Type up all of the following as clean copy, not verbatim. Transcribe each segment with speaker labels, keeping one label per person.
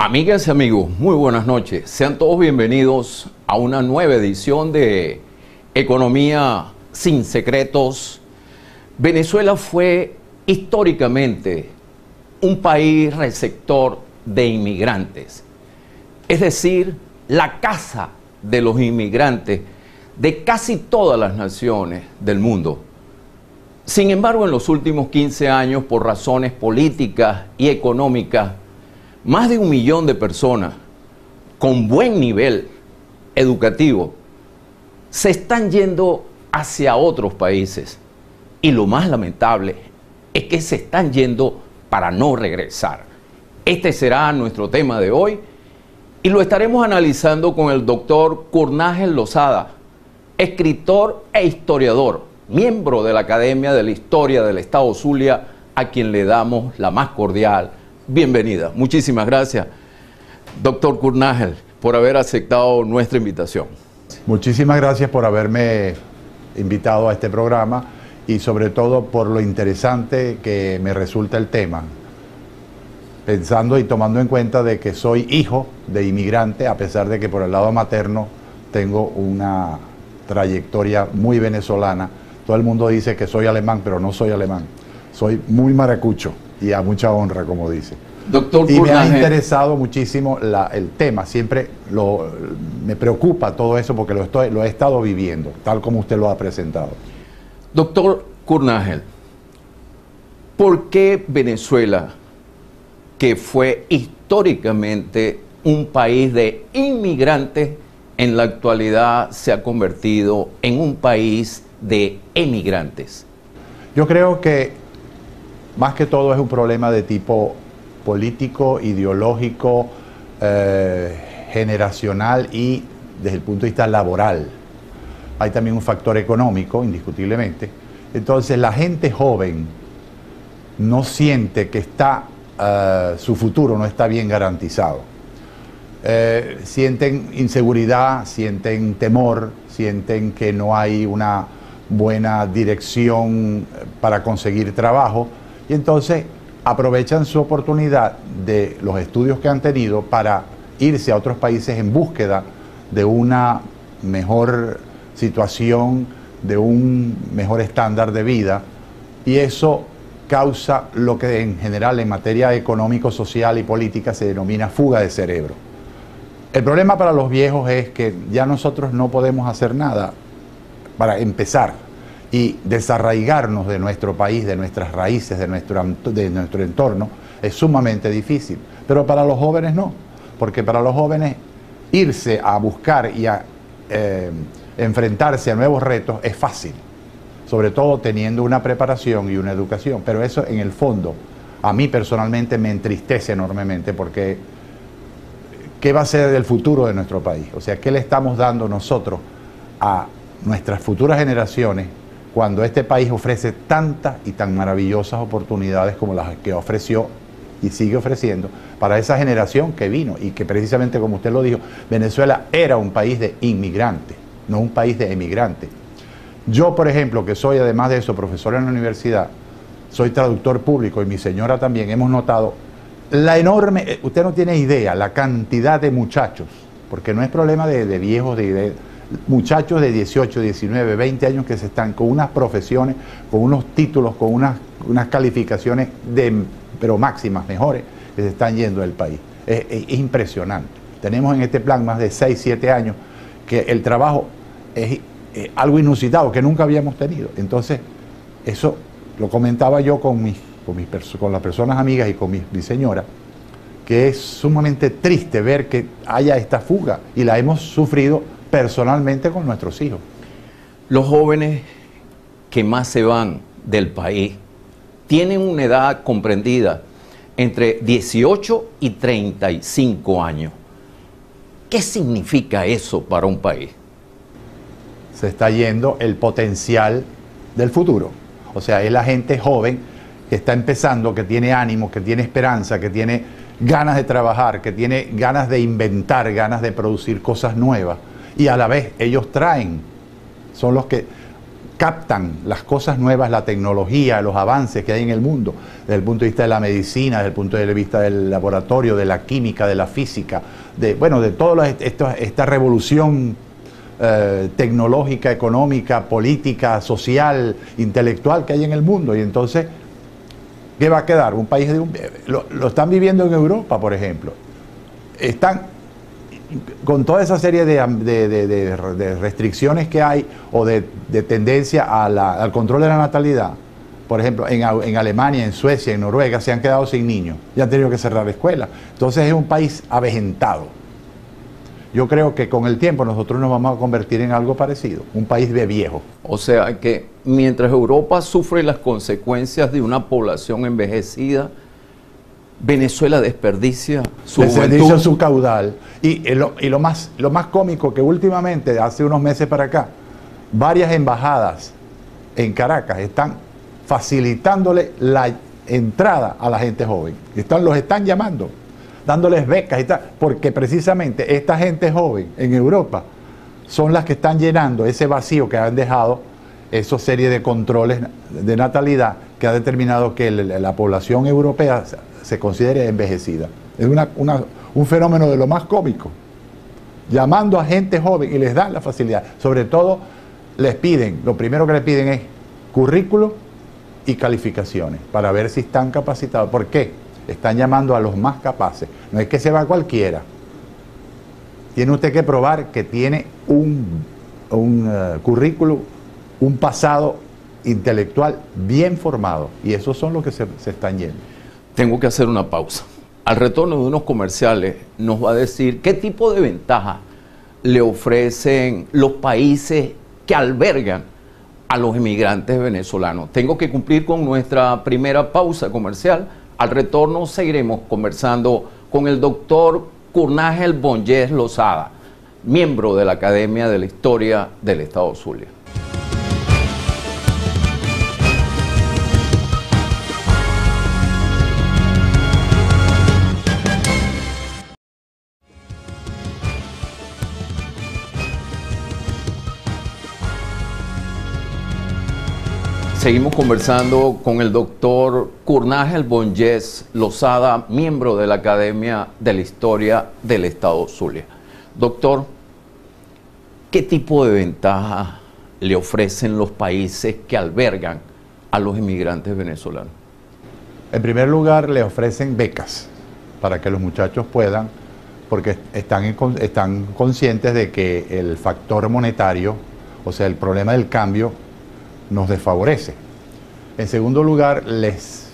Speaker 1: Amigas y amigos, muy buenas noches. Sean todos bienvenidos a una nueva edición de Economía sin Secretos. Venezuela fue históricamente un país receptor de inmigrantes, es decir, la casa de los inmigrantes de casi todas las naciones del mundo. Sin embargo, en los últimos 15 años, por razones políticas y económicas, más de 1 millón de personas con buen nivel educativo se están yendo hacia otros países. Y lo más lamentable es que se están yendo para no regresar. Este será nuestro tema de hoy y lo estaremos analizando con el doctor Kurnángel Lozada, escritor e historiador, miembro de la Academia de la Historia del Estado Zulia, a quien le damos la más cordial bienvenida. Muchísimas gracias, doctor Kurnángel, por haber aceptado nuestra invitación.
Speaker 2: Muchísimas gracias por haberme invitado a este programa y sobre todo por lo interesante que me resulta el tema, pensando y tomando en cuenta de que soy hijo de inmigrante, a pesar de que por el lado materno tengo una trayectoria muy venezolana. Todo el mundo dice que soy alemán, pero no soy alemán. Soy muy maracucho y a mucha honra, como dice.
Speaker 1: Doctor
Speaker 2: y
Speaker 1: Kurnángel,
Speaker 2: me ha interesado muchísimo el tema. Siempre me preocupa todo eso porque lo he estado viviendo, tal como usted lo ha presentado.
Speaker 1: Doctor Kurnángel, ¿por qué Venezuela, que fue históricamente un país de inmigrantes, en la actualidad se ha convertido en un país de emigrantes?
Speaker 2: Yo creo que más que todo es un problema de tipo político, ideológico, generacional y desde el punto de vista laboral. Hay también un factor económico, indiscutiblemente. Entonces la gente joven no siente que su futuro no está bien garantizado. Sienten inseguridad, sienten temor, sienten que no hay una buena dirección para conseguir trabajo y entonces aprovechan su oportunidad de los estudios que han tenido para irse a otros países en búsqueda de una mejor situación, de un mejor estándar de vida, y eso causa lo que en general en materia económico, social y política se denomina fuga de cerebro. El problema para los viejos es que ya nosotros no podemos hacer nada para empezar y desarraigarnos de nuestro país, de nuestras raíces, de nuestro entorno, es sumamente difícil. Pero para los jóvenes no, porque para los jóvenes irse a buscar y a enfrentarse a nuevos retos es fácil, sobre todo teniendo una preparación y una educación. Pero eso en el fondo a mí personalmente me entristece enormemente, porque ¿qué va a ser del futuro de nuestro país? O sea, ¿qué le estamos dando nosotros a nuestras futuras generaciones cuando este país ofrece tantas y tan maravillosas oportunidades como las que ofreció y sigue ofreciendo para esa generación que vino? Y que precisamente, como usted lo dijo, Venezuela era un país de inmigrantes, no un país de emigrantes. Yo, por ejemplo, que soy además de eso profesor en la universidad, soy traductor público y mi señora también, hemos notado la enorme, usted no tiene idea, la cantidad de muchachos, porque no es problema de viejos, muchachos de 18, 19, 20 años que se están con unas profesiones, con unos títulos, con unas calificaciones pero máximas, mejores, que se están yendo del país. Es impresionante. Tenemos en este plan más de 6, 7 años que el trabajo es algo inusitado que nunca habíamos tenido. Entonces, eso lo comentaba yo con las personas amigas y con mi señora, que es sumamente triste ver que haya esta fuga, y la hemos sufrido personalmente con nuestros hijos.
Speaker 1: Los jóvenes que más se van del país tienen una edad comprendida entre 18 y 35 años. ¿Qué significa eso para un país?
Speaker 2: Se está yendo el potencial del futuro. O sea, es la gente joven que está empezando, que tiene ánimo, que tiene esperanza, que tiene ganas de trabajar, que tiene ganas de inventar, ganas de producir cosas nuevas. Y a la vez ellos son los que captan las cosas nuevas, la tecnología, los avances que hay en el mundo, desde el punto de vista de la medicina, desde el punto de vista del laboratorio, de la química, de la física, de toda esta revolución tecnológica, económica, política, social, intelectual que hay en el mundo. Y entonces, ¿qué va a quedar? Un país lo están viviendo en Europa, por ejemplo. Están con toda esa serie de restricciones que hay o de tendencia al control de la natalidad. Por ejemplo, en Alemania, en Suecia, en Noruega se han quedado sin niños y han tenido que cerrar escuelas. Entonces es un país avejentado. Yo creo que con el tiempo nosotros nos vamos a convertir en algo parecido, un país de viejos.
Speaker 1: O sea que mientras Europa sufre las consecuencias de una población envejecida, Venezuela desperdicia
Speaker 2: su caudal. Y lo más cómico que últimamente, hace unos meses para acá, varias embajadas en Caracas están facilitándole la entrada a la gente joven. Los están llamando, dándoles becas y tal, porque precisamente esta gente joven en Europa son las que están llenando ese vacío que han dejado esa serie de controles de natalidad que ha determinado que la población europea se considere envejecida. Es un fenómeno de lo más cómico. Llamando a gente joven y les dan la facilidad. Sobre todo lo primero que les piden es currículo y calificaciones para ver si están capacitados. ¿Por qué? Están llamando a los más capaces. No es que se va cualquiera. Tiene usted que probar que tiene un currículo, un pasado intelectual bien formado. Y esos son los que se están yendo.
Speaker 1: Tengo que hacer una pausa. Al retorno de unos comerciales nos va a decir qué tipo de ventaja le ofrecen los países que albergan a los inmigrantes venezolanos. Tengo que cumplir con nuestra primera pausa comercial. Al retorno seguiremos conversando con el doctor Kurnángel Bonges Lozada, miembro de la Academia de la Historia del Estado Zulia. Seguimos conversando con el doctor Kurnángel Bonges Lozada, miembro de la Academia de la Historia del Estado Zulia. Doctor, ¿qué tipo de ventaja le ofrecen los países que albergan a los inmigrantes venezolanos?
Speaker 2: En primer lugar, le ofrecen becas para que los muchachos puedan, porque están conscientes de que el factor monetario, o sea, el problema del cambio, nos desfavorece. En segundo lugar, les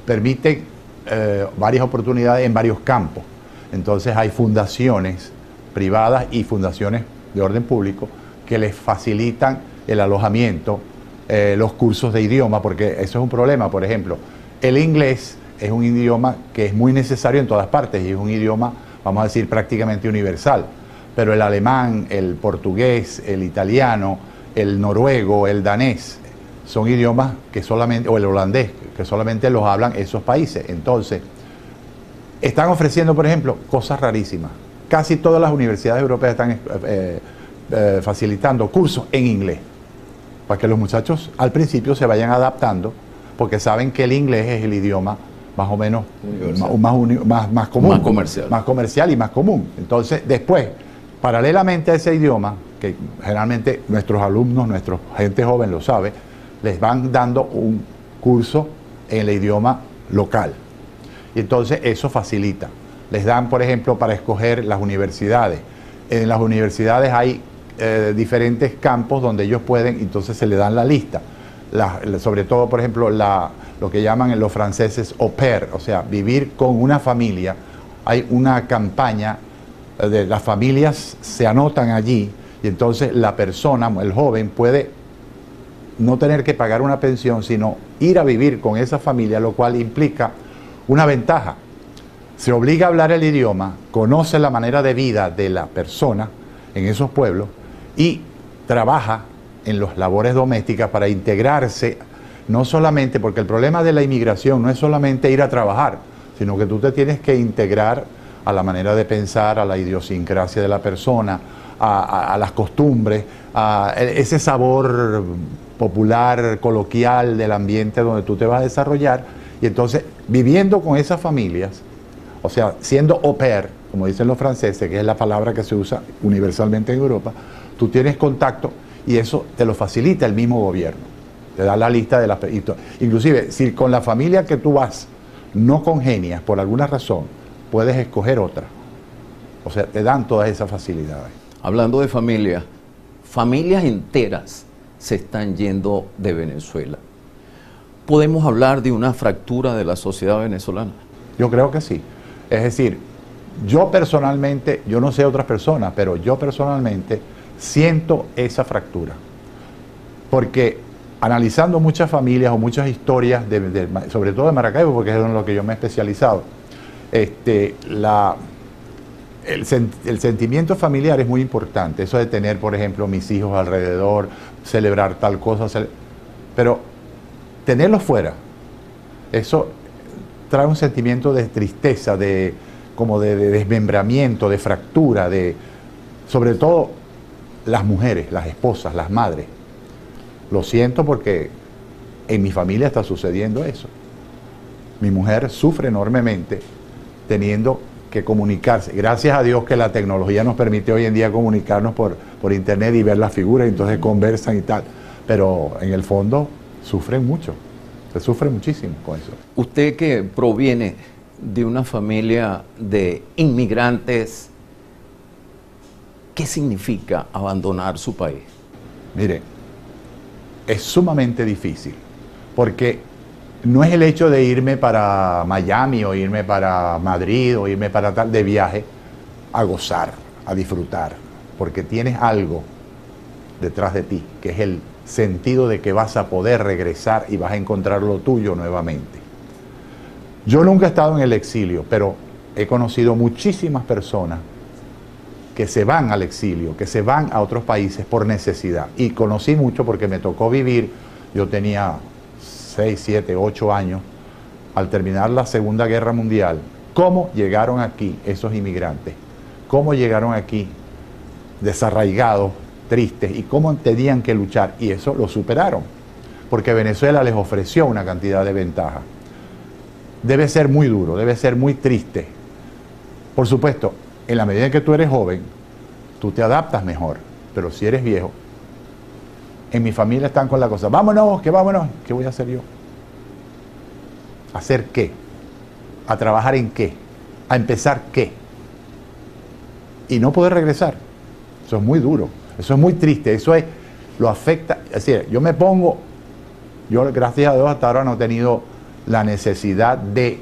Speaker 2: permite varias oportunidades en varios campos. Entonces hay fundaciones privadas y fundaciones de orden público que les facilitan el alojamiento, los cursos de idioma, porque eso es un problema. Por ejemplo, el inglés es un idioma que es muy necesario en todas partes y es un idioma, vamos a decir, prácticamente universal. Pero el alemán, el portugués, el italiano, el noruego, el danés, son idiomas que solamente, o el holandés, que solamente los hablan esos países. Entonces, están ofreciendo, por ejemplo, cosas rarísimas. Casi todas las universidades europeas están facilitando cursos en inglés, para que los muchachos al principio se vayan adaptando, porque saben que el inglés es el idioma más o menos más común, más comercial y más común. Entonces, después, paralelamente a ese idioma, que generalmente nuestros alumnos, nuestra gente joven lo sabe, les van dando un curso en el idioma local. Y entonces eso facilita. Les dan, por ejemplo, para escoger las universidades. En las universidades hay diferentes campos donde ellos pueden, entonces se le dan la lista. Sobre todo, por ejemplo, lo que llaman los franceses au pair, o sea, vivir con una familia. Hay una campaña de las familias se anotan allí y entonces la persona, el joven, puede no tener que pagar una pensión, sino ir a vivir con esa familia, lo cual implica una ventaja. Se obliga a hablar el idioma, conoce la manera de vida de la persona en esos pueblos y trabaja en las labores domésticas para integrarse, no solamente, porque el problema de la inmigración no es solamente ir a trabajar, sino que tú te tienes que integrar a la manera de pensar, a la idiosincrasia de la persona, a las costumbres, a ese sabor popular, coloquial del ambiente donde tú te vas a desarrollar. Y entonces, viviendo con esas familias, o sea, siendo au pair, como dicen los franceses, que es la palabra que se usa universalmente en Europa, tú tienes contacto y eso te lo facilita el mismo gobierno. Te da la lista de las... Inclusive, si con la familia que tú vas no congenias por alguna razón, puedes escoger otra. O sea, te dan todas esas facilidades.
Speaker 1: Hablando de familia, familias enteras se están yendo de Venezuela. ¿Podemos hablar de una fractura de la sociedad venezolana?
Speaker 2: Yo creo que sí. Es decir, yo personalmente, yo no sé otras personas, pero yo personalmente siento esa fractura. Porque analizando muchas familias o muchas historias, sobre todo de Maracaibo, porque es en lo que yo me he especializado, el sentimiento familiar es muy importante. Eso de tener, por ejemplo, mis hijos alrededor, celebrar tal cosa, pero tenerlos fuera, eso trae un sentimiento de tristeza, como de desmembramiento, de fractura, sobre todo las mujeres, las esposas, las madres. Lo siento porque en mi familia está sucediendo eso. Mi mujer sufre enormemente teniendo que comunicarse. Gracias a Dios que la tecnología nos permite hoy en día comunicarnos por internet y ver las figuras, y entonces conversan y tal. Pero en el fondo sufren mucho, se sufre muchísimo con eso.
Speaker 1: Usted que proviene de una familia de inmigrantes, ¿qué significa abandonar su país?
Speaker 2: Mire, es sumamente difícil, porque no es el hecho de irme para Miami o irme para Madrid o irme para tal de viaje a gozar, a disfrutar, porque tienes algo detrás de ti, que es el sentido de que vas a poder regresar y vas a encontrar lo tuyo nuevamente. Yo nunca he estado en el exilio, pero he conocido muchísimas personas que se van al exilio, que se van a otros países por necesidad. Y conocí mucho porque me tocó vivir, yo tenía 6, 7, 8 años, al terminar la Segunda Guerra Mundial, cómo llegaron aquí esos inmigrantes, cómo llegaron aquí desarraigados, tristes, y cómo tenían que luchar, y eso lo superaron, porque Venezuela les ofreció una cantidad de ventajas. Debe ser muy duro, debe ser muy triste. Por supuesto, en la medida en que tú eres joven, tú te adaptas mejor, pero si eres viejo, en mi familia están con la cosa, vámonos, ¿qué voy a hacer yo? ¿Hacer qué? ¿A trabajar en qué? ¿A empezar qué? Y no poder regresar. Eso es muy duro, eso es muy triste, lo afecta. Es decir, yo gracias a Dios hasta ahora no he tenido la necesidad de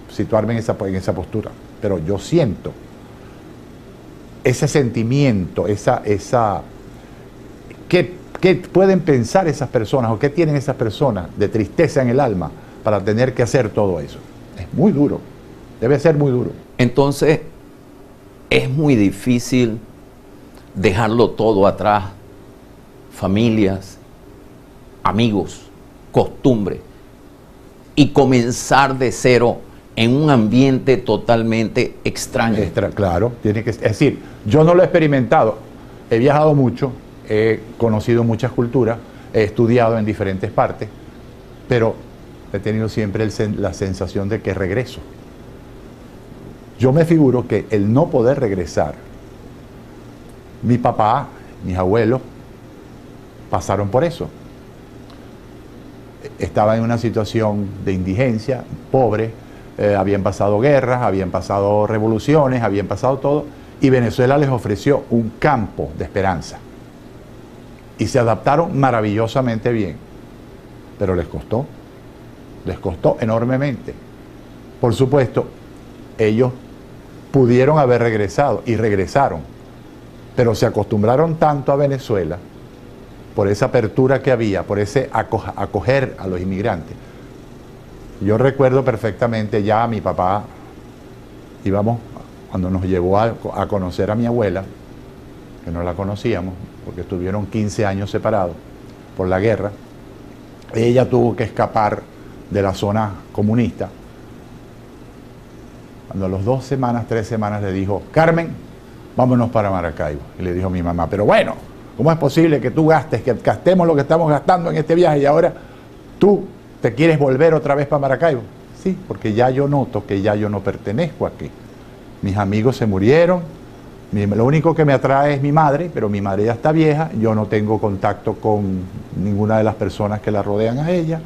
Speaker 2: situarme en esa postura, pero yo siento ese sentimiento, ¿qué pueden pensar esas personas o qué tienen esas personas de tristeza en el alma para tener que hacer todo eso? Es muy duro, debe ser muy duro.
Speaker 1: Entonces, es muy difícil dejarlo todo atrás, familias, amigos, costumbres, y comenzar de cero en un ambiente totalmente extraño.
Speaker 2: Claro, es decir, yo no lo he experimentado, he viajado mucho, he conocido muchas culturas, he estudiado en diferentes partes, pero he tenido siempre la sensación de que regreso. Yo me figuro que el no poder regresar, mi papá, mis abuelos, pasaron por eso. Estaba en una situación de indigencia, pobre, habían pasado guerras, habían pasado revoluciones, habían pasado todo, y Venezuela les ofreció un campo de esperanza. Y se adaptaron maravillosamente bien, pero les costó enormemente. Por supuesto, ellos pudieron haber regresado y regresaron, pero se acostumbraron tanto a Venezuela, por esa apertura que había, por ese acoger a los inmigrantes. Yo recuerdo perfectamente ya a mi papá, cuando nos llevó a conocer a mi abuela, que no la conocíamos, porque estuvieron 15 años separados por la guerra. Ella tuvo que escapar de la zona comunista. Cuando a las 2 semanas, 3 semanas le dijo, Carmen, vámonos para Maracaibo. Y le dijo mi mamá, pero bueno, ¿cómo es posible que tú gastemos lo que estamos gastando en este viaje y ahora tú te quieres volver otra vez para Maracaibo? Sí, porque ya yo noto que ya yo no pertenezco aquí. Mis amigos se murieron, lo único que me atrae es mi madre, pero mi madre ya está vieja, yo no tengo contacto con ninguna de las personas que la rodean a ella.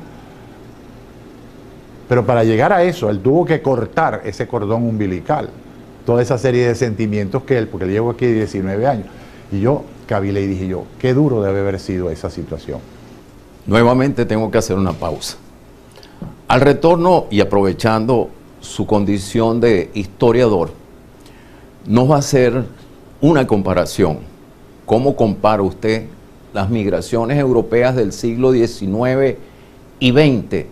Speaker 2: Pero para llegar a eso, él tuvo que cortar ese cordón umbilical, toda esa serie de sentimientos que él, porque él llegó aquí de 19 años. Y yo cavilé y dije yo, qué duro debe haber sido esa situación.
Speaker 1: Nuevamente tengo que hacer una pausa. Al retorno y aprovechando su condición de historiador, nos va a hacer una comparación. ¿Cómo compara usted las migraciones europeas del siglo XIX y XX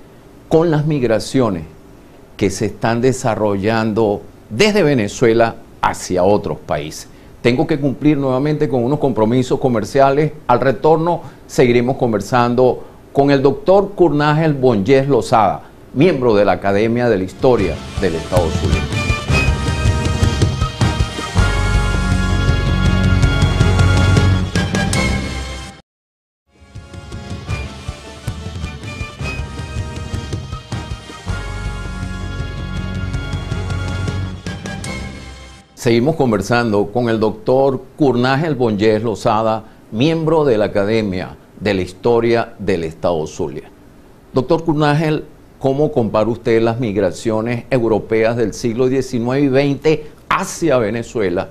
Speaker 1: con las migraciones que se están desarrollando desde Venezuela hacia otros países? Tengo que cumplir nuevamente con unos compromisos comerciales. Al retorno seguiremos conversando con el doctor Kurnángel Bonges Lozada, miembro de la Academia de la Historia del Estado Zulia. Seguimos conversando con el doctor Kurnángel Bonges Lozada, miembro de la Academia de la Historia del Estado Zulia. Doctor Kurnángel, ¿cómo compara usted las migraciones europeas del siglo XIX y XX hacia Venezuela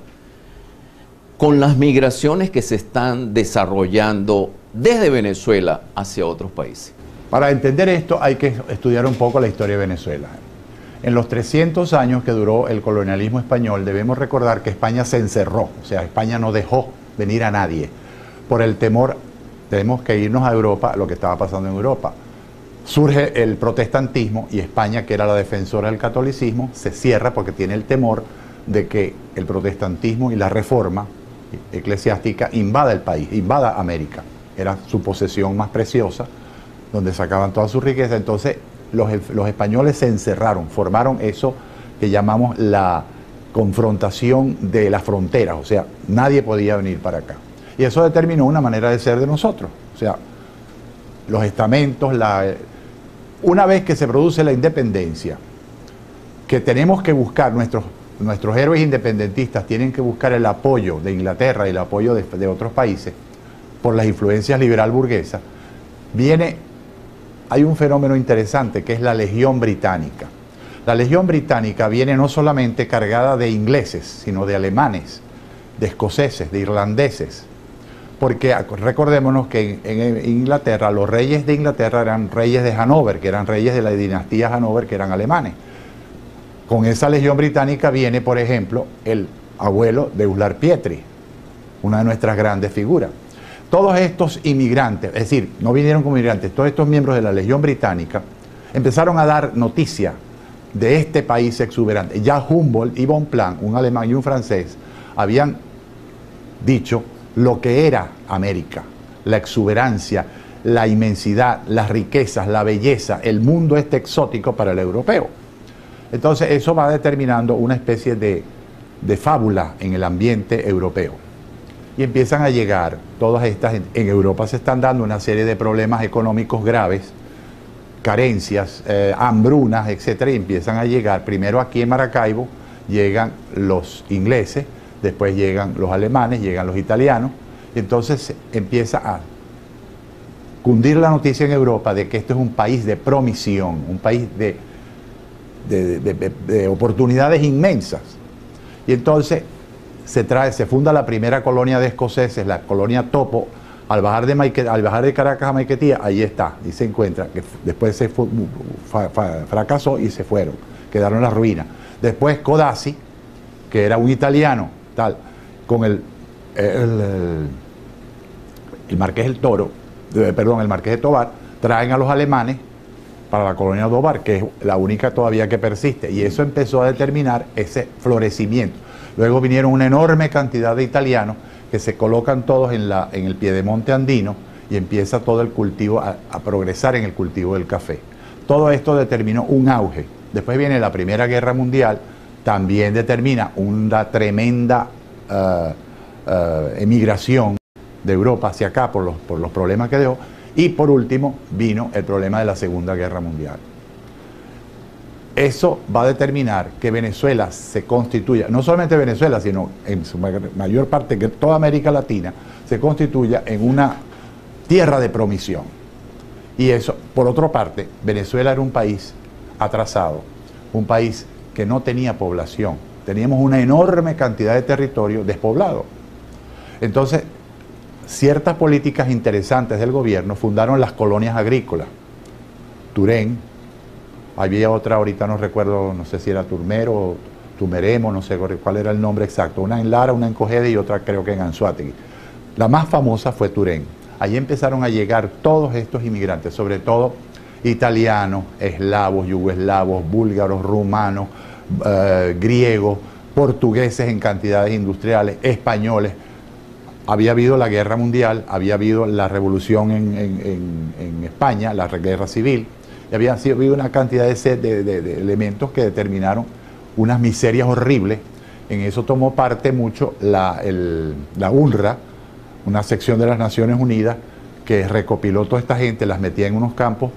Speaker 1: con las migraciones que se están desarrollando desde Venezuela hacia otros países?
Speaker 2: Para entender esto hay que estudiar un poco la historia de Venezuela. En los 300 años que duró el colonialismo español, debemos recordar que España se encerró, o sea, España no dejó venir a nadie. Por el temor, tenemos que irnos a Europa, lo que estaba pasando en Europa. Surge el protestantismo y España, que era la defensora del catolicismo, se cierra porque tiene el temor de que el protestantismo y la reforma eclesiástica invada el país, invada América. Era su posesión más preciosa, donde sacaban toda su riqueza. Entonces, los españoles se encerraron, formaron eso que llamamos la confrontación de las fronteras, o sea, nadie podía venir para acá. Y eso determinó una manera de ser de nosotros, o sea, los estamentos, una vez que se produce la independencia, que tenemos que buscar, nuestros héroes independentistas tienen que buscar el apoyo de Inglaterra y el apoyo de otros países por las influencias liberal burguesas, hay un fenómeno interesante que es la Legión Británica. La Legión Británica viene no solamente cargada de ingleses, sino de alemanes, de escoceses, de irlandeses. Porque recordémonos que en Inglaterra, los reyes de Inglaterra eran reyes de Hannover, que eran reyes de la dinastía Hannover, que eran alemanes. Con esa Legión Británica viene, por ejemplo, el abuelo de Uslar Pietri, una de nuestras grandes figuras. Todos estos inmigrantes, es decir, no vinieron como inmigrantes, todos estos miembros de la Legión Británica empezaron a dar noticia de este país exuberante. Ya Humboldt y Bonpland, un alemán y un francés, habían dicho lo que era América, la exuberancia, la inmensidad, las riquezas, la belleza, el mundo este exótico para el europeo. Entonces eso va determinando una especie de fábula en el ambiente europeo. Y empiezan a llegar todas estas, en Europa se están dando una serie de problemas económicos graves, carencias, hambrunas, etcétera, y empiezan a llegar, primero aquí en Maracaibo, llegan los ingleses, después llegan los alemanes, llegan los italianos, y entonces empieza a cundir la noticia en Europa de que esto es un país de promisión, un país de oportunidades inmensas. Y entonces se funda la primera colonia de escoceses, la colonia Topo, al bajar de Caracas a Maiquetía, ahí está, y se encuentra, que después fracasó y se fueron, quedaron en las ruinas. Después Codazzi, que era un italiano, con el Marqués del Toro, el Marqués de Tovar, traen a los alemanes para la colonia Tovar, que es la única todavía que persiste, y eso empezó a determinar ese florecimiento. Luego vinieron una enorme cantidad de italianos que se colocan todos en el piedemonte andino y empieza todo el cultivo a progresar en el cultivo del café. Todo esto determinó un auge. Después viene la Primera Guerra Mundial, también determina una tremenda emigración de Europa hacia acá por los problemas que dejó. Y por último vino el problema de la Segunda Guerra Mundial. Eso va a determinar que Venezuela se constituya, no solamente Venezuela, sino en su mayor parte que toda América Latina, se constituya en una tierra de promisión. Y eso, por otra parte, Venezuela era un país atrasado, un país que no tenía población. Teníamos una enorme cantidad de territorio despoblado. Entonces, ciertas políticas interesantes del gobierno fundaron las colonias agrícolas. Turén, había otra, ahorita no recuerdo, no sé si era Turmero o Tumeremo, no sé cuál era el nombre exacto. Una en Lara, una en Cogede y otra creo que en Anzoátegui. La más famosa fue Turén. Allí empezaron a llegar todos estos inmigrantes, sobre todo italianos, eslavos, yugoslavos, búlgaros, rumanos, griegos, portugueses en cantidades industriales, españoles. Había habido la guerra mundial, había habido la revolución en España, la guerra civil, y había habido una cantidad de elementos que determinaron unas miserias horribles. En eso tomó parte mucho la UNRWA, una sección de las Naciones Unidas, que recopiló toda esta gente, las metía en unos campos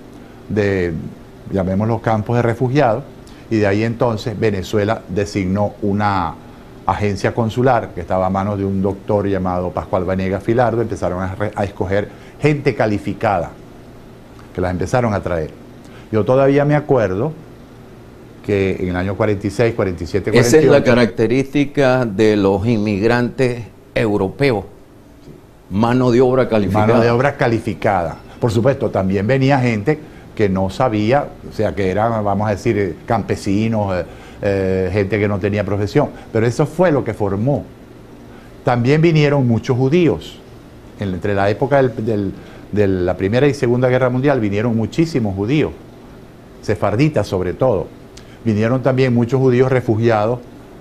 Speaker 2: llamémoslos campos de refugiados, y de ahí entonces Venezuela designó una agencia consular que estaba a manos de un doctor llamado Pascual Vanegas Filardo. Empezaron a escoger gente calificada, que las empezaron a traer. Yo todavía me acuerdo que en el año 46, 47, 48...
Speaker 1: Esa es la característica de los inmigrantes europeos. Mano de obra calificada.
Speaker 2: Mano de obra calificada. Por supuesto, también venía gente que no sabía, o sea, que eran, vamos a decir, campesinos, gente que no tenía profesión. Pero eso fue lo que formó. También vinieron muchos judíos. Entre la época de la Primera y Segunda Guerra Mundial vinieron muchísimos judíos, sefarditas sobre todo. Vinieron también muchos judíos refugiados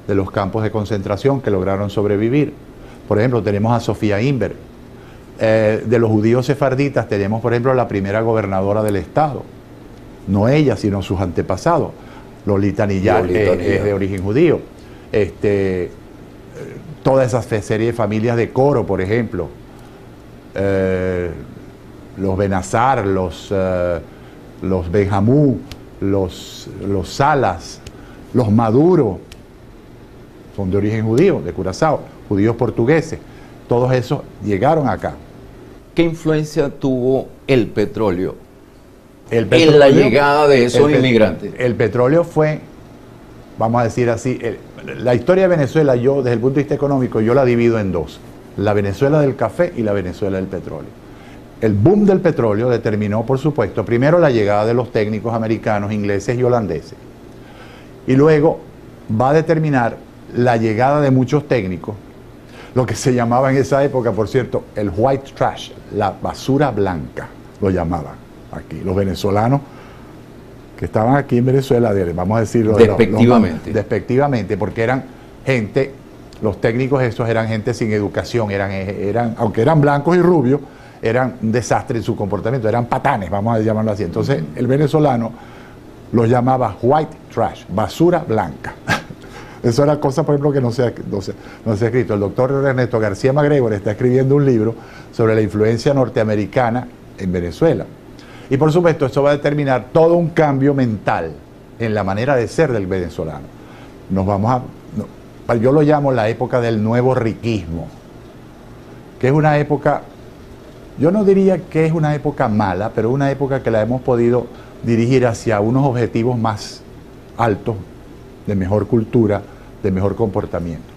Speaker 2: de los campos de concentración que lograron sobrevivir. Por ejemplo, tenemos a Sofía Inver. De los judíos sefarditas tenemos, por ejemplo, la primera gobernadora del estado. No ella, sino sus antepasados. Lolita Niyar es de origen judío. Toda esa serie de familias de Coro, por ejemplo. Los Benazar, los Benjamú, los Salas, los Maduro, son de origen judío, de Curazao, judíos portugueses. Todos esos llegaron acá.
Speaker 1: ¿Qué influencia tuvo el petróleo en la llegada de esos inmigrantes?
Speaker 2: El petróleo fue, vamos a decir así, la historia de Venezuela, yo desde el punto de vista económico, yo la divido en dos: la Venezuela del café y la Venezuela del petróleo. El boom del petróleo determinó, por supuesto, primero la llegada de los técnicos americanos, ingleses y holandeses, y luego va a determinar la llegada de muchos técnicos, lo que se llamaba en esa época, por cierto, el white trash, la basura blanca, lo llamaban aquí, los venezolanos que estaban aquí en Venezuela, vamos a decirlo
Speaker 1: despectivamente.
Speaker 2: Despectivamente, porque eran gente, los técnicos esos eran gente sin educación, aunque eran blancos y rubios, eran un desastre en su comportamiento, eran patanes, vamos a llamarlo así. Entonces el venezolano los llamaba white trash, basura blanca. Eso era cosa, por ejemplo, que no se ha escrito. El doctor Ernesto García MacGregor está escribiendo un libro sobre la influencia norteamericana en Venezuela. Y por supuesto, eso va a determinar todo un cambio mental en la manera de ser del venezolano. Yo lo llamo la época del nuevo riquismo, que es una época, yo no diría que es una época mala, pero una época que la hemos podido dirigir hacia unos objetivos más altos, de mejor cultura, de mejor comportamiento.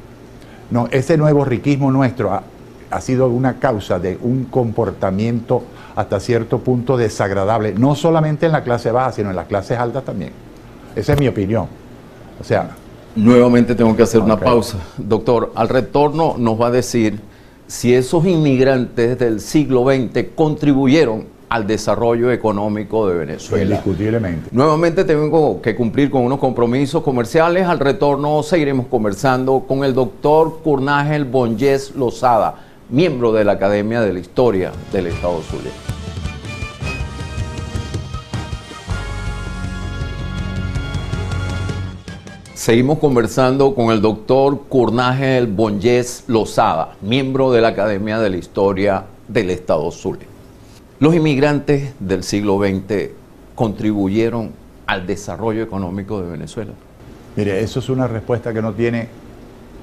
Speaker 2: No, ese nuevo riquismo nuestro ha sido una causa de un comportamiento hasta cierto punto desagradable, no solamente en la clase baja, sino en las clases altas también. Esa es mi opinión. O sea...
Speaker 1: Nuevamente tengo que hacer una pausa. Doctor, al retorno nos va a decir si esos inmigrantes del siglo XX contribuyeron al desarrollo económico de Venezuela.
Speaker 2: Indiscutiblemente.
Speaker 1: Nuevamente tengo que cumplir con unos compromisos comerciales. Al retorno seguiremos conversando con el doctor Kurnángel Bonges Lozada, miembro de la Academia de la Historia del Estado Zulia. Seguimos conversando con el doctor Kurnángel Bonyes Lozada, miembro de la Academia de la Historia del Estado Zulia. Los inmigrantes del siglo XX contribuyeron al desarrollo económico de Venezuela.
Speaker 2: Mire, eso es una respuesta que no tiene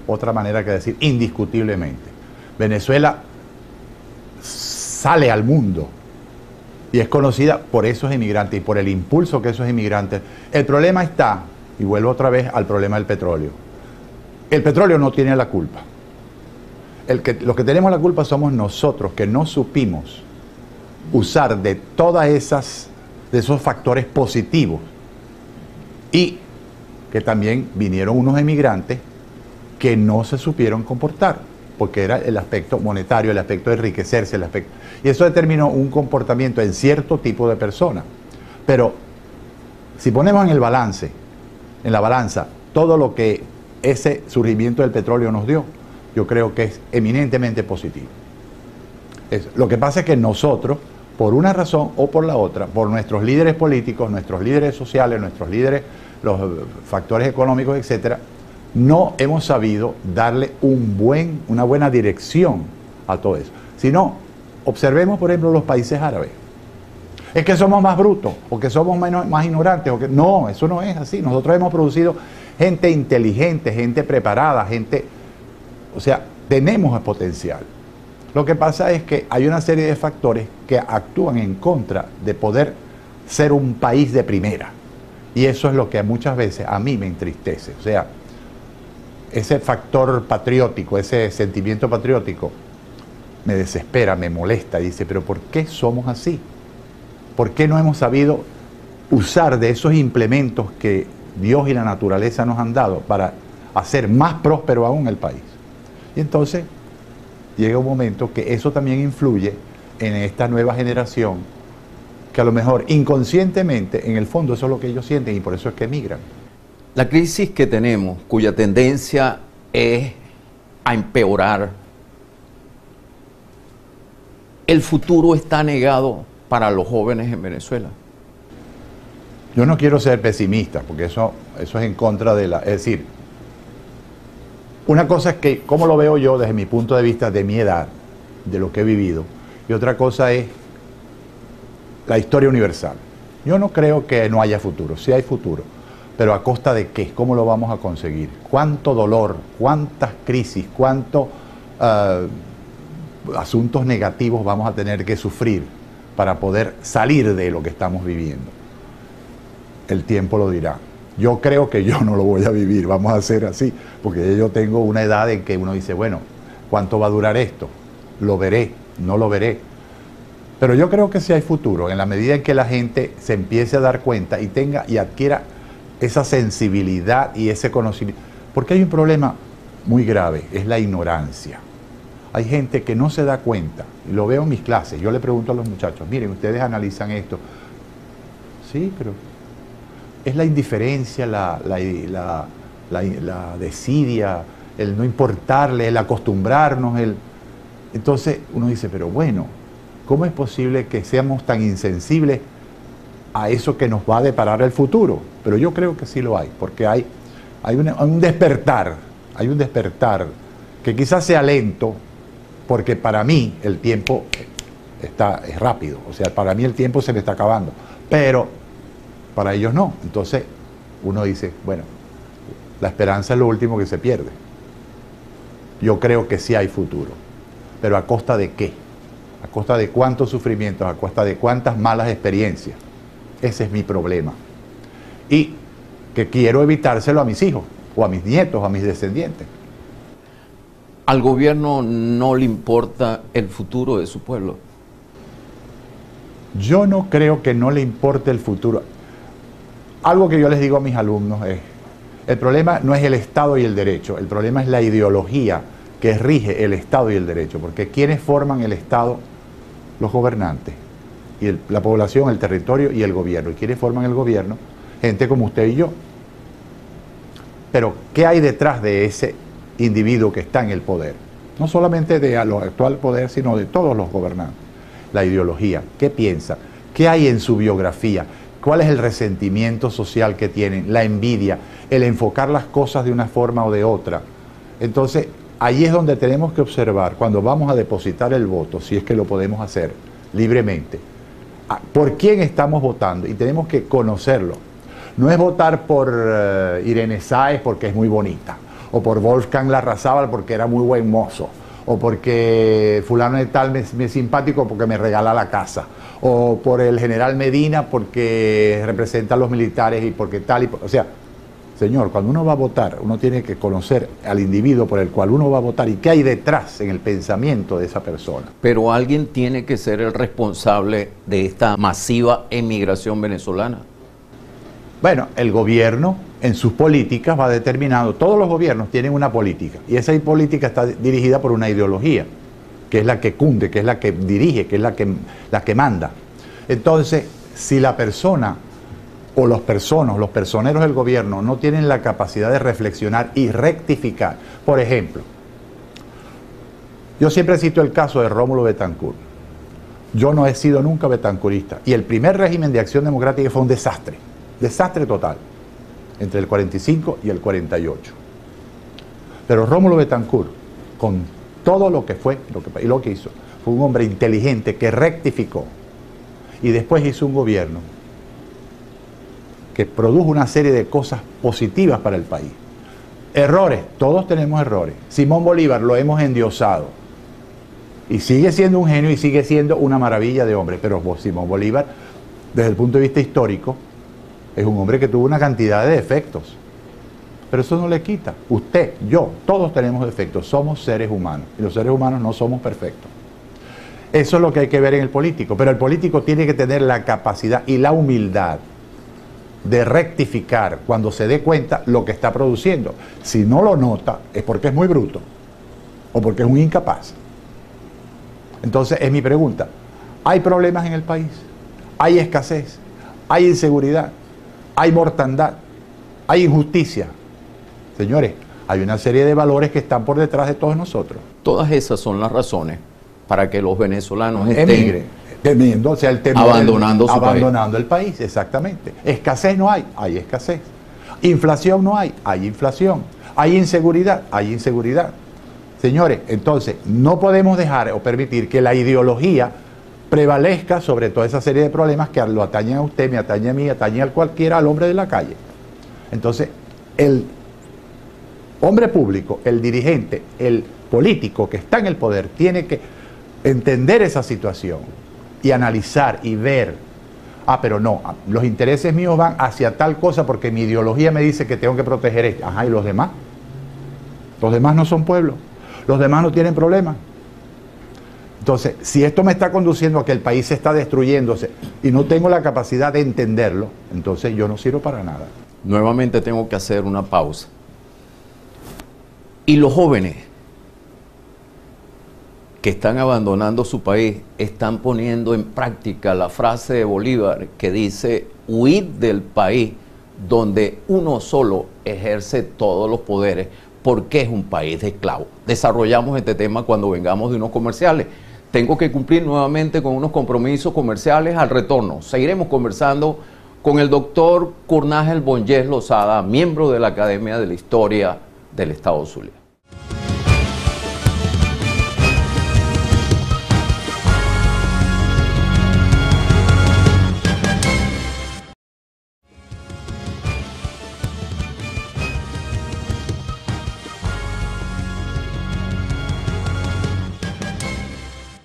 Speaker 2: otra manera que decir indiscutiblemente. Venezuela sale al mundo y es conocida por esos inmigrantes y por el impulso que esos inmigrantes. El problema está, y vuelvo otra vez al problema del petróleo. El petróleo no tiene la culpa. Los que tenemos la culpa somos nosotros, que no supimos usar de esos factores positivos, y que también vinieron unos emigrantes que no se supieron comportar, porque era el aspecto monetario, el aspecto de enriquecerse, y eso determinó un comportamiento en cierto tipo de personas. Pero si ponemos en la balanza, todo lo que ese surgimiento del petróleo nos dio, yo creo que es eminentemente positivo. Lo que pasa es que nosotros, por una razón o por la otra, por nuestros líderes políticos, nuestros líderes sociales, nuestros líderes, los factores económicos, etcétera, no hemos sabido darle una buena dirección a todo eso. Si no, observemos, por ejemplo, los países árabes. Es que somos más brutos, o que somos más ignorantes, no, eso no es así. Nosotros hemos producido gente inteligente, gente preparada, o sea, tenemos el potencial. Lo que pasa es que hay una serie de factores que actúan en contra de poder ser un país de primera. Y eso es lo que muchas veces a mí me entristece. O sea, ese factor patriótico, ese sentimiento patriótico, me desespera, me molesta. Dice, pero ¿por qué somos así? ¿Por qué no hemos sabido usar de esos implementos que Dios y la naturaleza nos han dado para hacer más próspero aún el país? Y entonces llega un momento que eso también influye en esta nueva generación, que a lo mejor inconscientemente, en el fondo eso es lo que ellos sienten y por eso es que emigran.
Speaker 1: La crisis que tenemos, cuya tendencia es a empeorar, el futuro está negado para los jóvenes en Venezuela.
Speaker 2: Yo no quiero ser pesimista, porque eso es en contra de es decir, una cosa es que, como lo veo yo desde mi punto de vista de mi edad, de lo que he vivido, y otra cosa es la historia universal. Yo no creo que no haya futuro, sí hay futuro, pero ¿a costa de qué? ¿Cómo lo vamos a conseguir? ¿Cuánto dolor, cuántas crisis, cuántos asuntos negativos vamos a tener que sufrir para poder salir de lo que estamos viviendo? El tiempo lo dirá. Yo creo que yo no lo voy a vivir, vamos a hacer así, porque yo tengo una edad en que uno dice, bueno, ¿cuánto va a durar esto? ¿Lo veré? ¿No lo veré? Pero yo creo que sí hay futuro, en la medida en que la gente se empiece a dar cuenta y tenga y adquiera esa sensibilidad y ese conocimiento. Porque hay un problema muy grave, es la ignorancia. Hay gente que no se da cuenta, y lo veo en mis clases, yo le pregunto a los muchachos, miren, ustedes analizan esto. Sí, pero es la indiferencia, la desidia, el no importarle, el acostumbrarnos. Entonces uno dice, pero bueno, ¿cómo es posible que seamos tan insensibles a eso que nos va a deparar el futuro? Pero yo creo que sí lo hay, porque hay un despertar que quizás sea lento, porque para mí el tiempo es rápido, o sea, para mí el tiempo se me está acabando, pero para ellos no. Entonces uno dice, bueno, la esperanza es lo último que se pierde. Yo creo que sí hay futuro, pero ¿a costa de qué? ¿A costa de cuántos sufrimientos? ¿A costa de cuántas malas experiencias? Ese es mi problema. Y que quiero evitárselo a mis hijos, o a mis nietos, a mis descendientes.
Speaker 1: ¿Al gobierno no le importa el futuro de su pueblo?
Speaker 2: Yo no creo que no le importe el futuro. Algo que yo les digo a mis alumnos es, el problema no es el Estado y el derecho, el problema es la ideología que rige el Estado y el derecho, porque ¿quiénes forman el Estado? Los gobernantes, y la población, el territorio y el gobierno. ¿Y quiénes forman el gobierno? Gente como usted y yo. Pero, ¿qué hay detrás de ese individuo que está en el poder? No solamente de los actual poder, sino de todos los gobernantes. La ideología, ¿qué piensa? ¿Qué hay en su biografía? ¿Cuál es el resentimiento social que tienen? La envidia, el enfocar las cosas de una forma o de otra. Entonces, ahí es donde tenemos que observar, cuando vamos a depositar el voto, si es que lo podemos hacer libremente, por quién estamos votando, y tenemos que conocerlo. No es votar por Irene Sáez porque es muy bonita, o por Wolfgang Larrazábal porque era muy buen mozo, o porque fulano de tal me es simpático porque me regala la casa, o por el general Medina porque representa a los militares y porque tal, o sea, señor, cuando uno va a votar, uno tiene que conocer al individuo por el cual uno va a votar y qué hay detrás en el pensamiento de esa persona.
Speaker 1: Pero alguien tiene que ser el responsable de esta masiva emigración venezolana.
Speaker 2: Bueno, el gobierno en sus políticas va determinando, todos los gobiernos tienen una política y esa política está dirigida por una ideología, que es la que cunde, que es la que dirige, que es la que manda. Entonces, si la persona o los personeros del gobierno no tienen la capacidad de reflexionar y rectificar, por ejemplo, yo siempre cito el caso de Rómulo Betancourt. Yo no he sido nunca betancurista y el primer régimen de Acción Democrática fue un desastre. Desastre total, entre el 45 y el 48. Pero Rómulo Betancourt, con todo lo que fue y lo que hizo, fue un hombre inteligente que rectificó y después hizo un gobierno que produjo una serie de cosas positivas para el país. Errores, todos tenemos errores. Simón Bolívar lo hemos endiosado y sigue siendo un genio y sigue siendo una maravilla de hombre, pero Simón Bolívar, desde el punto de vista histórico, es un hombre que tuvo una cantidad de defectos, pero eso no le quita. Usted, yo, todos tenemos defectos, somos seres humanos y los seres humanos no somos perfectos. Eso es lo que hay que ver en el político, pero el político tiene que tener la capacidad y la humildad de rectificar cuando se dé cuenta lo que está produciendo. Si no lo nota es porque es muy bruto o porque es un incapaz. Entonces es mi pregunta, ¿hay problemas en el país? ¿Hay escasez? ¿Hay inseguridad? ¿Hay mortandad? ¿Hay injusticia? Señores, hay una serie de valores que están por detrás de todos nosotros.
Speaker 1: Todas esas son las razones para que los venezolanos estén
Speaker 2: emigren, temiendo, o sea, el temor,
Speaker 1: abandonando
Speaker 2: el país, exactamente. Escasez no hay escasez. Inflación no hay inflación. Hay inseguridad, hay inseguridad. Señores, entonces, no podemos dejar o permitir que la ideología prevalezca sobre toda esa serie de problemas que lo atañen a usted, me atañe a mí, atañe a cualquiera, al hombre de la calle. Entonces, el hombre público, el dirigente, el político que está en el poder, tiene que entender esa situación y analizar y ver, pero no, los intereses míos van hacia tal cosa porque mi ideología me dice que tengo que proteger esto. Ajá, ¿y los demás? Los demás no son pueblos, los demás no tienen problemas. Entonces, si esto me está conduciendo a que el país está destruyéndose y no tengo la capacidad de entenderlo, entonces yo no sirvo para nada.
Speaker 1: Nuevamente tengo que hacer una pausa. Y los jóvenes que están abandonando su país están poniendo en práctica la frase de Bolívar que dice: huid del país donde uno solo ejerce todos los poderes, porque es un país de esclavos. Desarrollamos este tema cuando vengamos de unos comerciales. Tengo que cumplir nuevamente con unos compromisos comerciales. Al retorno seguiremos conversando con el doctor Kurnángel Bonges Lozada, miembro de la Academia de la Historia del Estado Zulia.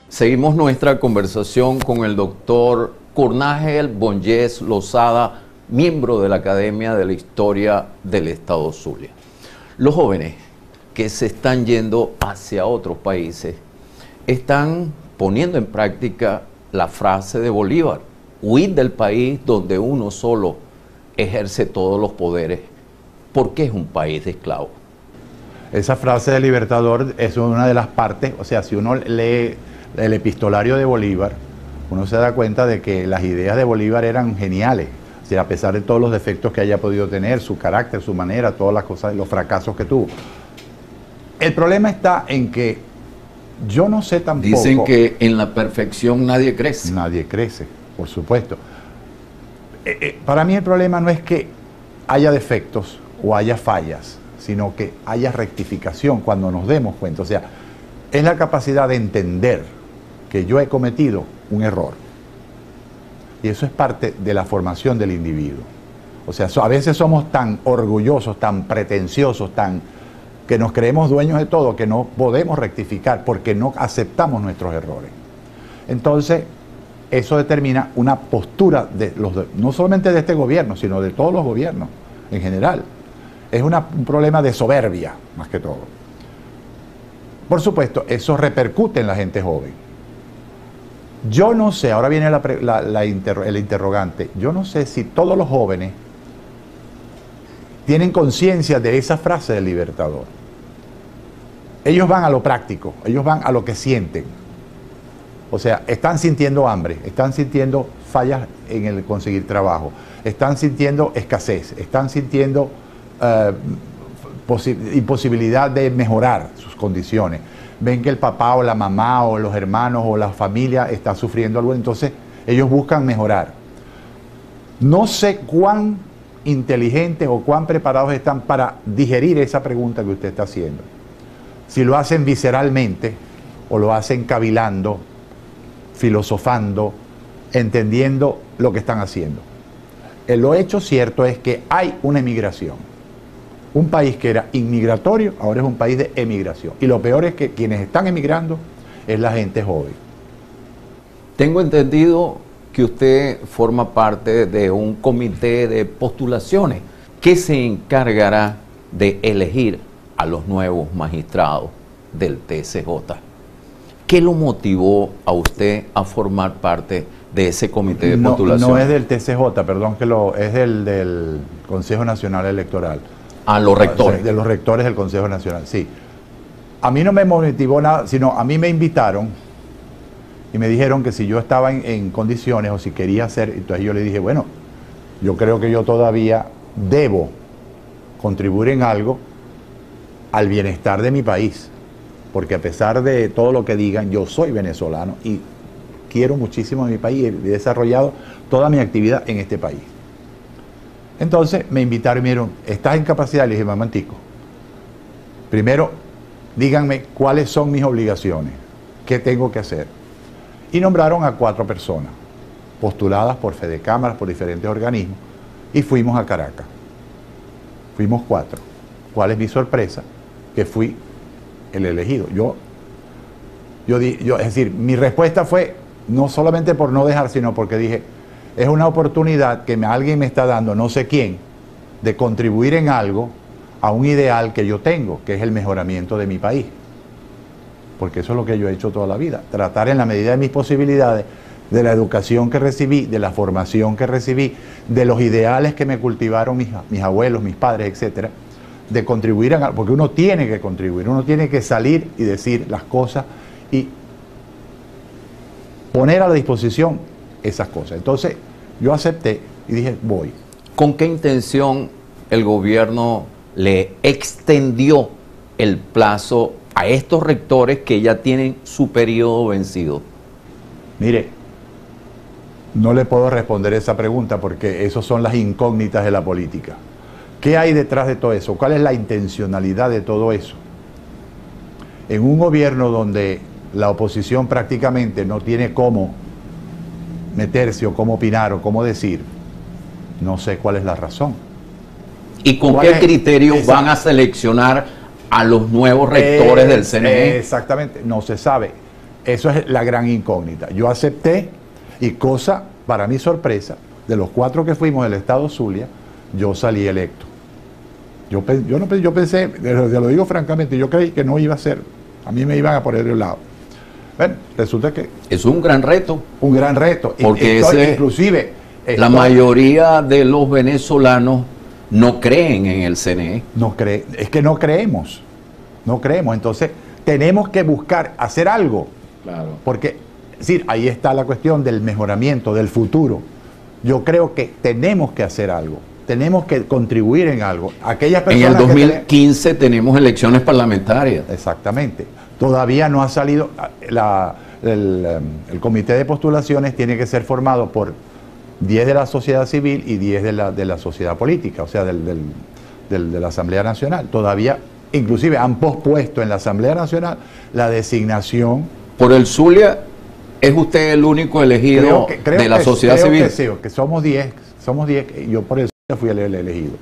Speaker 1: Seguimos nuestra conversación con el doctor Kurnángel Bonges Lozada, miembro de la Academia de la Historia del Estado Zulia. Los jóvenes que se están yendo hacia otros países están poniendo en práctica la frase de Bolívar: huid del país donde uno solo ejerce todos los poderes, porque es un país de esclavos.
Speaker 2: Esa frase del Libertador es una de las partes, o sea, si uno lee el epistolario de Bolívar, uno se da cuenta de que las ideas de Bolívar eran geniales, o sea, a pesar de todos los defectos que haya podido tener, su carácter, su manera, todas las cosas, los fracasos que tuvo. El problema está en que yo no sé tampoco...
Speaker 1: Dicen que en la perfección nadie crece.
Speaker 2: Nadie crece, por supuesto. Para mí el problema no es que haya defectos o haya fallas, sino que haya rectificación cuando nos demos cuenta. O sea, es la capacidad de entender que yo he cometido un error. Y eso es parte de la formación del individuo. O sea, a veces somos tan orgullosos, tan pretenciosos, que nos creemos dueños de todo, que no podemos rectificar porque no aceptamos nuestros errores. Entonces, eso determina una postura no solamente de este gobierno, sino de todos los gobiernos en general. Es un problema de soberbia, más que todo. Por supuesto, eso repercute en la gente joven. Yo no sé, ahora viene el interrogante, yo no sé si todos los jóvenes tienen conciencia de esa frase del Libertador. Ellos van a lo práctico, ellos van a lo que sienten. O sea, están sintiendo hambre, están sintiendo fallas en el conseguir trabajo, están sintiendo escasez, están sintiendo imposibilidad de mejorar sus condiciones. Ven que el papá o la mamá o los hermanos o la familia está sufriendo algo, entonces ellos buscan mejorar. No sé cuán inteligentes o cuán preparados están para digerir esa pregunta que usted está haciendo. Si lo hacen visceralmente o lo hacen cavilando, filosofando, entendiendo lo que están haciendo. Lo hecho cierto es que hay una emigración. Un país que era inmigratorio, ahora es un país de emigración. Y lo peor es que quienes están emigrando es la gente joven.
Speaker 1: Tengo entendido que usted forma parte de un comité de postulaciones que se encargará de elegir a los nuevos magistrados del TSJ. ¿Qué lo motivó a usted a formar parte de ese comité de postulaciones?
Speaker 2: No es del TSJ, perdón, es del Consejo Nacional Electoral.
Speaker 1: A los rectores.
Speaker 2: De los rectores del Consejo Nacional, sí. A mí no me motivó nada, sino a mí me invitaron y me dijeron que si yo estaba en condiciones o si quería hacer, entonces yo le dije, bueno, yo creo que yo todavía debo contribuir en algo al bienestar de mi país, porque a pesar de todo lo que digan, yo soy venezolano y quiero muchísimo a mi país, he desarrollado toda mi actividad en este país. Entonces me invitaron y me dijeron, ¿estás en capacidad? Le dije, mamantico, primero díganme cuáles son mis obligaciones, qué tengo que hacer. Y nombraron a 4 personas, postuladas por Fedecámaras, por diferentes organismos, y fuimos a Caracas. Fuimos 4. ¿Cuál es mi sorpresa? Que fui el elegido. Es decir, mi respuesta fue, no solamente por no dejar, sino porque dije, es una oportunidad que alguien me está dando, no sé quién, de contribuir en algo a un ideal que yo tengo, que es el mejoramiento de mi país. Porque eso es lo que yo he hecho toda la vida, tratar en la medida de mis posibilidades, de la educación que recibí, de la formación que recibí, de los ideales que me cultivaron mis abuelos, mis padres, etcétera, de contribuir en algo, porque uno tiene que contribuir, uno tiene que salir y decir las cosas y poner a la disposición esas cosas. Entonces yo acepté y dije, voy.
Speaker 1: ¿Con qué intención el gobierno le extendió el plazo a estos rectores que ya tienen su periodo vencido?
Speaker 2: Mire, no le puedo responder esa pregunta porque esas son las incógnitas de la política. ¿Qué hay detrás de todo eso? ¿Cuál es la intencionalidad de todo eso? En un gobierno donde la oposición prácticamente no tiene cómo meterse o cómo opinar o cómo decir, no sé cuál es la razón.
Speaker 1: ¿Y con qué criterios van a seleccionar a los nuevos rectores del CNE?
Speaker 2: Exactamente, no se sabe. Eso es la gran incógnita. Yo acepté y cosa, para mi sorpresa, de los 4 que fuimos del estado Zulia, yo salí electo. Yo pensé, te lo digo francamente, yo creí que no iba a ser, a mí me iban a poner de un lado. Bueno, resulta que...
Speaker 1: Es un gran reto.
Speaker 2: Un gran reto.
Speaker 1: Porque
Speaker 2: inclusive...
Speaker 1: la mayoría de los venezolanos no creen en el CNE.
Speaker 2: Es que no creemos. No creemos. Entonces, tenemos que buscar hacer algo.
Speaker 1: Claro.
Speaker 2: Porque, es decir, ahí está la cuestión del mejoramiento, del futuro. Yo creo que tenemos que hacer algo. Tenemos que contribuir en algo. Aquellas personas
Speaker 1: en el 2015 tenemos elecciones parlamentarias.
Speaker 2: Exactamente. Todavía no ha salido. El comité de postulaciones tiene que ser formado por 10 de la sociedad civil y 10 de la sociedad política, o sea, de la Asamblea Nacional. Todavía, inclusive, han pospuesto en la Asamblea Nacional la designación.
Speaker 1: Por el Zulia, ¿es usted el único elegido de la sociedad civil?
Speaker 2: Que sí, que somos 10, y yo por el Zulia fui el elegido.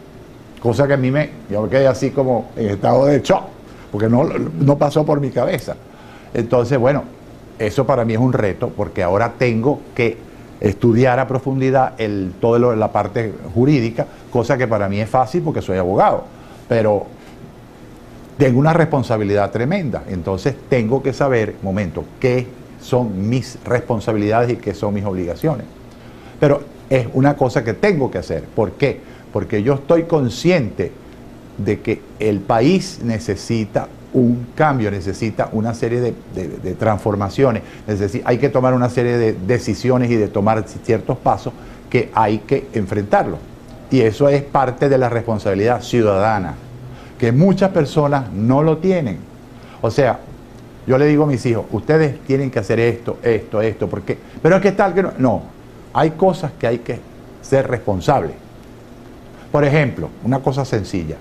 Speaker 2: Cosa que a mí yo me quedé así como en estado de shock, porque no pasó por mi cabeza. Entonces, bueno, eso para mí es un reto, porque ahora tengo que estudiar a profundidad toda la parte jurídica, cosa que para mí es fácil porque soy abogado, pero tengo una responsabilidad tremenda. Entonces tengo que saber, qué son mis responsabilidades y qué son mis obligaciones. Pero es una cosa que tengo que hacer. ¿Por qué? Porque yo estoy consciente de que el país necesita un cambio, necesita una serie de transformaciones, hay que tomar una serie de decisiones y de tomar ciertos pasos que hay que enfrentarlos. Y eso es parte de la responsabilidad ciudadana, que muchas personas no lo tienen. O sea, yo le digo a mis hijos, ustedes tienen que hacer esto, porque, pero es que tal que no. No, hay cosas que hay que ser responsables. Por ejemplo, una cosa sencilla,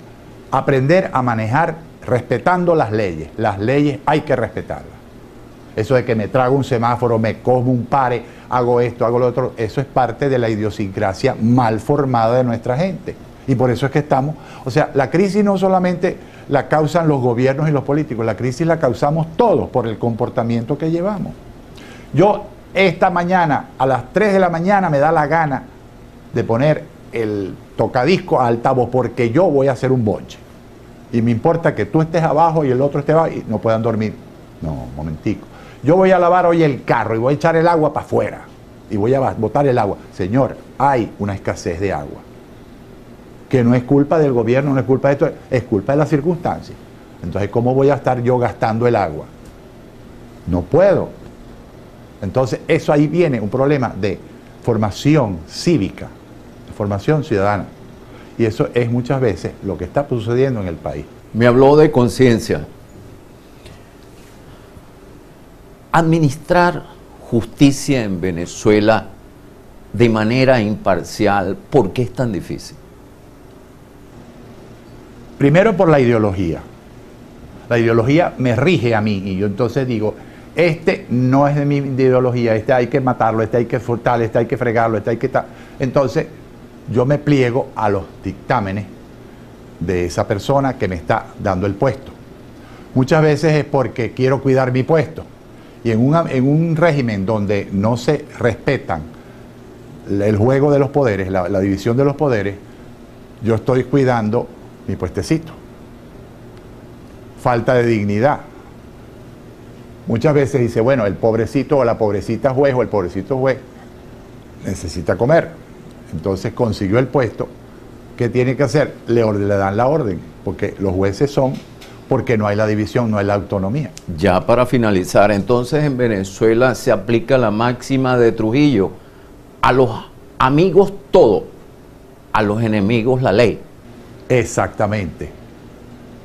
Speaker 2: aprender a manejar respetando las leyes. Las leyes hay que respetarlas. Eso de que me trago un semáforo, me como un pare, hago esto, hago lo otro, eso es parte de la idiosincrasia mal formada de nuestra gente. Y por eso es que estamos, o sea, la crisis no solamente la causan los gobiernos y los políticos, la crisis la causamos todos por el comportamiento que llevamos. Yo esta mañana, a las 3 de la mañana, me da la gana de poner el tocadisco a altavoz porque yo voy a hacer un bonche. Y me importa que tú estés abajo y el otro esté abajo y no puedan dormir. No, momentico. Yo voy a lavar hoy el carro y voy a echar el agua para afuera. Y voy a botar el agua. Señor, hay una escasez de agua. Que no es culpa del gobierno, no es culpa de esto, es culpa de las circunstancias. Entonces, ¿cómo voy a estar yo gastando el agua? No puedo. Entonces, eso ahí viene un problema de formación cívica, de formación ciudadana. Y eso es muchas veces lo que está sucediendo en el país.
Speaker 1: Me habló de conciencia. Administrar justicia en Venezuela de manera imparcial, ¿por qué es tan difícil?
Speaker 2: Primero por la ideología. La ideología me rige a mí y yo entonces digo, este no es de mi ideología, este hay que matarlo, este hay que furtarlo, este hay que fregarlo, este hay que tal. Entonces yo me pliego a los dictámenes de esa persona que me está dando el puesto. Muchas veces es porque quiero cuidar mi puesto. Y en un régimen donde no se respetan el juego de los poderes, la división de los poderes, yo estoy cuidando mi puestecito. Falta de dignidad. Muchas veces dice, bueno, el pobrecito o la pobrecita juez o el pobrecito juez necesita comer. Entonces consiguió el puesto. ¿Qué tiene que hacer? Le dan la orden, porque los jueces son, porque no hay la división, no hay la autonomía.
Speaker 1: Ya para finalizar, entonces en Venezuela se aplica la máxima de Trujillo: a los amigos todo, a los enemigos la ley.
Speaker 2: Exactamente,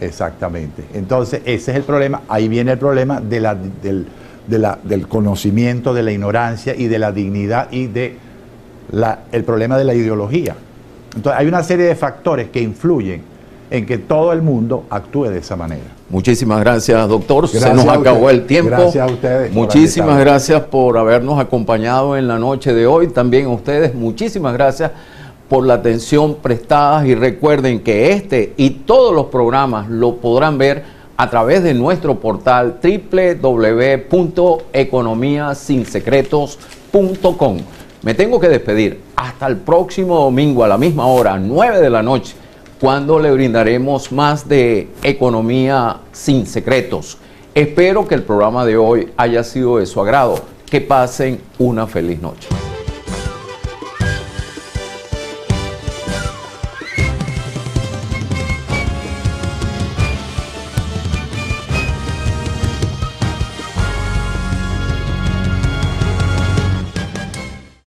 Speaker 2: exactamente. Entonces ese es el problema, ahí viene el problema del conocimiento, de la ignorancia y de la dignidad y el problema de la ideología. Entonces hay una serie de factores que influyen en que todo el mundo actúe de esa manera. Muchísimas gracias, doctor.
Speaker 1: Se nos acabó el tiempo.
Speaker 2: Gracias a ustedes.
Speaker 1: Muchísimas gracias por habernos acompañado en la noche de hoy. También a ustedes, muchísimas gracias por la atención prestada. Y recuerden que este y todos los programas lo podrán ver a través de nuestro portal www.economiasinsecretos.com. Me tengo que despedir. Hasta el próximo domingo a la misma hora, 9 de la noche, cuando le brindaremos más de Economía sin Secretos. Espero que el programa de hoy haya sido de su agrado. Que pasen una feliz noche.